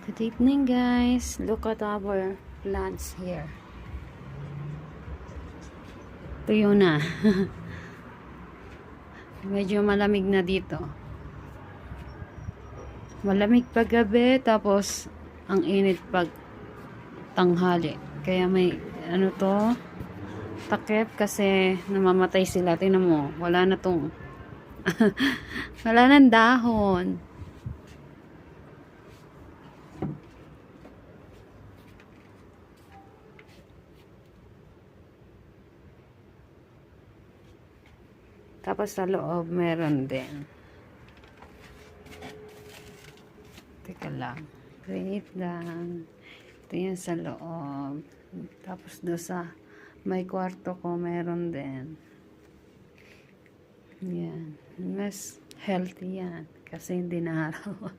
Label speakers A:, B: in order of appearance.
A: Good evening, guys. Look at our plants here. Tuyo na. Medyo malamig na dito. Malamig pag gabi, tapos ang init pag tanghali. Kaya may ano to, takip kasi namamatay sila. Tingnan mo, wala na tong wala nang dahon. Tapos sa loob meron din. Teka lang. Wait lang. Ito yan sa loob. Tapos doon sa may kwarto ko meron din. Yan. Mas healthy yan. Kasi hindi na araw.